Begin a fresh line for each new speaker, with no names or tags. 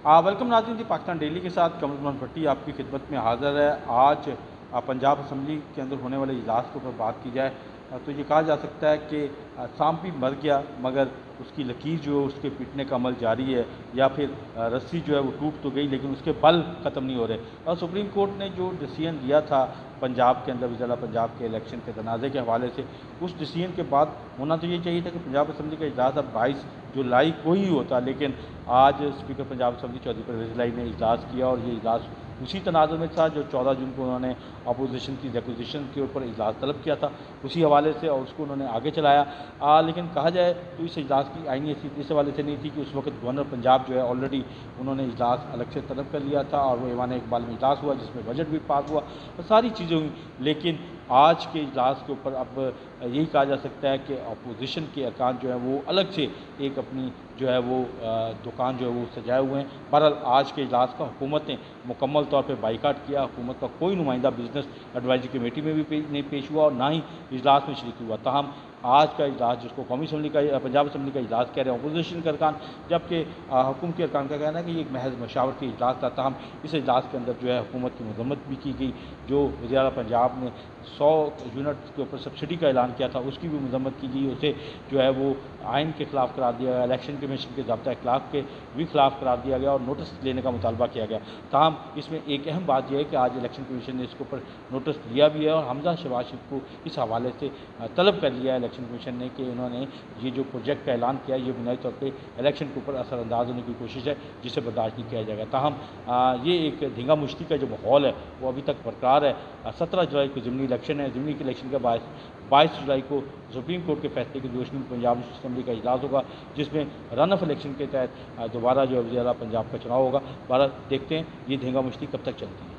Welcome ناظرین، Pakistan daily کے ساتھ قمر زمان بھٹی آپ کی خدمت میں حاضر ہے۔ آج پنجاب اسمبلی کے اندر ہونے والے اجلاس کے اوپر بات کی جائے تو یہ کہا جا سکتا ہے کہ سانپ بھی مر گیا مگر اس کی لکیر جو ہے اس کے پیٹنے کا عمل جاری ہے، یا پھر رسی جو ہے وہ ٹوٹ تو گئی لیکن اس کے بل ختم نہیں ہو رہے۔ اور سپریم کورٹ نے جو ڈیسیژن دیا تھا پنجاب کے اندر ضلع پنجاب کے الیکشن کے تنازع کے حوالے سے، اس ڈیسیژن کے بعد ہونا تو یہ چاہیے تھا کہ پنجاب اسمبلی کا اجلاس اب 22 جولائی کو ہی ہوتا، لیکن آج اسپیکر پنجاب اسمبلی چودھری پرویز الہی نے اجلاس کیا، اور یہ اجلاس اسی تناظر میں تھا جو 14 جون کو انہوں نے اپوزیشن کی ریکوزیشن کے اوپر اجلاس طلب کیا تھا، اسی حوالے سے، اور اس کو انہوں نے آگے چلایا۔ لیکن کہا جائے تو اس اجلاس کی آئینی حیثیت اس حوالے سے نہیں تھی کہ اس وقت گورنر پنجاب جو ہے آلریڈی انہوں نے اجلاس الگ سے طلب کر لیا تھا، اور وہ ایوان اقبال میں اجلاس ہوا جس میں بجٹ بھی پاس ہوا اور ساری چیزیں ہوئیں۔ لیکن آج کے اجلاس کے اوپر اب یہی کہا جا سکتا ہے کہ اپوزیشن کے ارکان جو ہیں وہ الگ سے ایک اپنی جو ہے وہ دکان جو ہے وہ سجائے ہوئے ہیں۔ بہرحال آج کے اجلاس کا حکومت نے مکمل طور پہ بائیکاٹ کیا، حکومت کا کوئی نمائندہ بزنس ایڈوائزری کمیٹی میں بھی نہیں پیش ہوا اور نہ ہی اجلاس میں شریک ہوا۔ تاہم آج کا اجلاس جس کو قومی اسمبلی کا پنجاب اسمبلی کا اجلاس کہہ رہے ہیں اپوزیشن کے ارکان، جبکہ حکومتی ارکان کا کہنا ہے کہ یہ ایک محض مشاورتی اجلاس تھا۔ تاہم اس اجلاس کے اندر جو ہے حکومت کی مذمت بھی کی گئی، جو وزیر اعلیٰ پنجاب نے 100 یونٹ کے اوپر سبسڈی کا اعلان کیا تھا اس کی بھی مذمت کی گئی، اسے جو ہے وہ آئین کے خلاف قرار دیا گیا، الیکشن کمیشن کے ضابطۂ اخلاق کے بھی خلاف قرار دیا گیا اور نوٹس لینے کا مطالبہ کیا گیا۔ تاہم اس میں ایک اہم بات یہ ہے کہ آج الیکشن کمیشن نے اس کے اوپر نوٹس دیا بھی ہے، اور حمزہ شہباز شریف کو اس حوالے سے طلب کر لیا ہے الیکشن کمیشن نے کہ انہوں نے یہ جو پروجیکٹ کا اعلان کیا یہ بنیادی طور پہ الیکشن کے اوپر اثر انداز ہونے کی کوشش ہے جسے برداشت نہیں کیا جائے گا۔ تاہم یہ ایک دھینگا مشتی کا جو ماحول ہے وہ ابھی تک برقرار ہے۔ 17 جولائی کو ضمنی الیکشن ہے، ضمنی الیکشن کے باعث 22 جولائی کو سپریم کورٹ کے فیصلے کی روشنی میں پنجاب اسمبلی کا اجلاس ہوگا، جس میں رن آف الیکشن کے تحت دوبارہ جو وزیر اعلیٰ پنجاب کا چناؤ ہوگا۔ بہرحال دیکھتے ہیں یہ دھینگا مشتی کب تک چلتی ہے۔